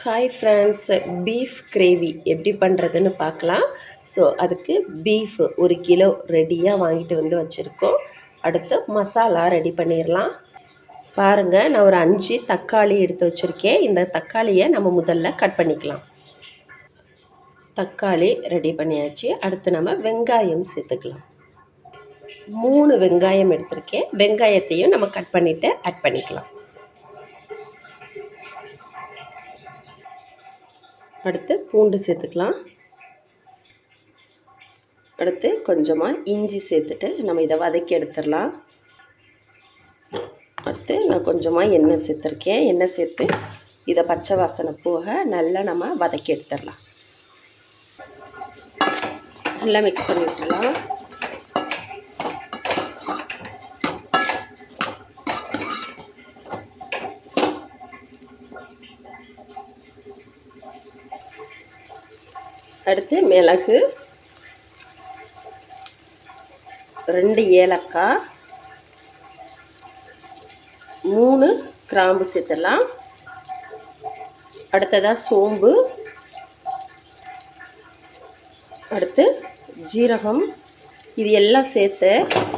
Hi friends, beef gravy எப்படி பண்ணுறதுன்னு பார்க்கலாம். ஸோ அதுக்கு பீஃப் 1 கிலோ ரெடியாக வாங்கிட்டு வந்து வச்சுருக்கோம். அடுத்து மசாலா ரெடி பண்ணிடலாம். பாருங்கள், நான் ஒரு 5 தக்காளி எடுத்து வச்சுருக்கேன். இந்த தக்காளியை நம்ம முதல்ல கட் பண்ணிக்கலாம். தக்காளி ரெடி பண்ணியாச்சு. அடுத்து நம்ம வெங்காயம் சேர்த்துக்கலாம். 3 வெங்காயம் எடுத்திருக்கேன். வெங்காயத்தையும் நம்ம கட் பண்ணிவிட்டு ஆட் பண்ணிக்கலாம். அடுத்து பூண்டு சேர்த்துக்கலாம். அடுத்து கொஞ்சமாக இஞ்சி சேர்த்துட்டு நம்ம இதை வதக்கி எடுத்துடலாம். அடுத்து நான் கொஞ்சமாக எண்ணெய் சேர்த்துருக்கேன். எண்ணெய் சேர்த்து இதை பச்சை வாசனை போக நல்லா நம்ம வதக்கி எடுத்துடலாம். நல்லா மிக்ஸ் பண்ணி விட்டுடலாம். அடுத்து மிளகு, 2 ஏலக்காய், 3 கிராம்பு சேர்த்துடலாம். அடுத்ததாக சோம்பு, அடுத்து ஜீரகம், இது எல்லாம் சேர்த்து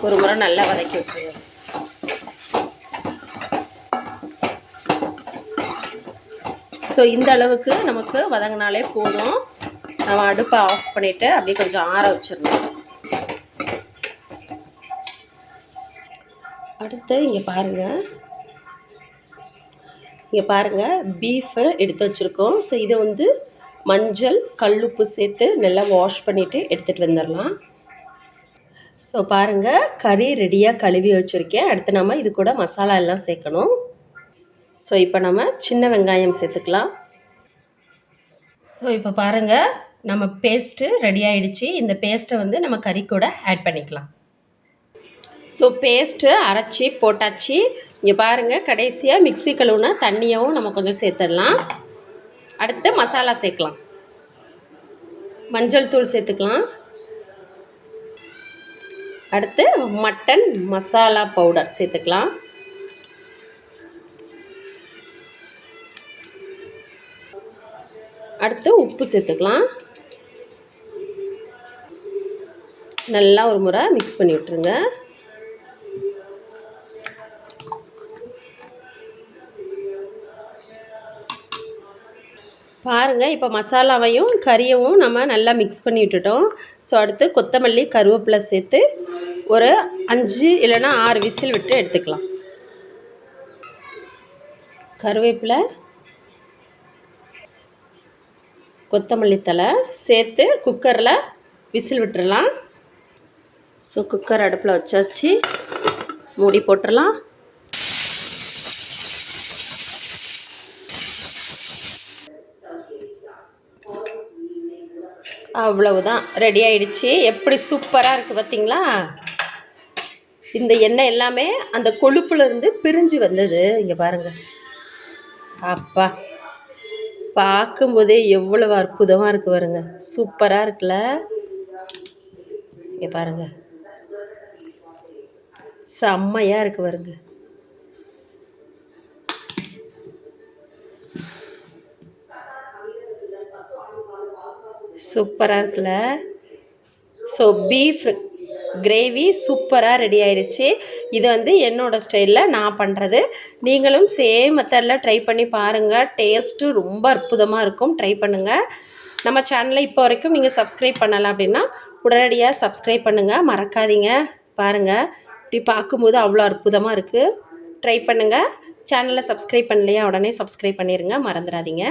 ஒரு முறை நல்லா வதக்கி விட்டுருங்க. ஸோ இந்த அளவுக்கு நமக்கு வதங்கினாலே போதும். நம்ம அடுப்பை ஆஃப் பண்ணிவிட்டு அப்படியே கொஞ்சம் ஆற வச்சிடணும். அடுத்து இங்கே பாருங்கள் பீஃபை எடுத்து வச்சுருக்கோம். ஸோ இதை வந்து மஞ்சள் கல்லுப்பு சேர்த்து நல்லா வாஷ் பண்ணிவிட்டு எடுத்துகிட்டு வந்துடலாம். ஸோ பாருங்கள், கறி ரெடியாக கழுவி வச்சுருக்கேன். அடுத்து நம்ம இது கூட மசாலா எல்லாம் சேர்க்கணும். ஸோ இப்போ நம்ம சின்ன வெங்காயம் சேர்த்துக்கலாம். ஸோ இப்போ பாருங்கள், நம்ம பேஸ்ட்டு ரெடி ஆகிடுச்சு. இந்த பேஸ்ட்டை வந்து நம்ம கறி கூட ஆட் பண்ணிக்கலாம். ஸோ பேஸ்ட்டு அரைச்சி போட்டாச்சு. இங்கே பாருங்கள், கடைசியாக மிக்ஸி கழுவுனா தண்ணியாகவும் நம்ம கொஞ்சம் சேர்த்துடலாம். அடுத்து மசாலா சேர்க்கலாம். மஞ்சள் தூள் சேர்த்துக்கலாம். அடுத்து மட்டன் மசாலா பவுடர் சேர்த்துக்கலாம். அடுத்து உப்பு சேர்த்துக்கலாம். நல்லா ஒரு முறை மிக்ஸ் பண்ணி விட்டுருங்க. பாருங்கள், இப்போ மசாலாவையும் கறியவும் நம்ம நல்லா மிக்ஸ் பண்ணி விட்டுட்டோம். ஸோ அடுத்து கொத்தமல்லி கருவேப்பிலை சேர்த்து ஒரு 5 இல்லைன்னா 6 விசில் விட்டு எடுத்துக்கலாம். கருவேப்பிலை, கொத்தமல்லி தழை சேர்த்து குக்கரில் விசில் விட்டுறலாம். ஸோ குக்கர் அடுப்பில் வச்சாச்சு. மூடி போட்டுடலாம். அவ்வளவுதான், ரெடி ஆகிடுச்சு. எப்படி சூப்பராக இருக்குது பார்த்தீங்களா? இந்த எண்ணெய் எல்லாமே அந்த கொழுப்புலேருந்து பிரிஞ்சு வந்தது. இங்கே பாருங்கள், அப்பா பார்க்கும்போதே எவ்வளவு அற்புதமாக இருக்குது பாருங்க. சூப்பராக இருக்குல்ல? இங்கே பாருங்கள், செம்மையாக இருக்குது பாருங்க. சூப்பராக இருக்குல்ல? ஸோ பீஃப் கிரேவி சூப்பராக ரெடி ஆயிடுச்சு. இது வந்து என்னோடய ஸ்டைலில் நான் பண்ணுறது. நீங்களும் சேம் மெத்தடில் ட்ரை பண்ணி பாருங்கள். டேஸ்ட்டு ரொம்ப அற்புதமாக இருக்கும். ட்ரை பண்ணுங்கள். நம்ம சேனலை இப்போ வரைக்கும் நீங்கள் சப்ஸ்கிரைப் பண்ணலை அப்படின்னா உடனடியாக சப்ஸ்கிரைப் பண்ணுங்கள், மறக்காதீங்க. பாருங்கள், இப்படி பார்க்கும்போது அவ்வளோ அற்புதமாக இருக்குது. ட்ரை பண்ணுங்கள். சேனலை சப்ஸ்கிரைப் பண்ணலையா உடனே சப்ஸ்கிரைப் பண்ணிடுங்க, மறந்துடாதீங்க.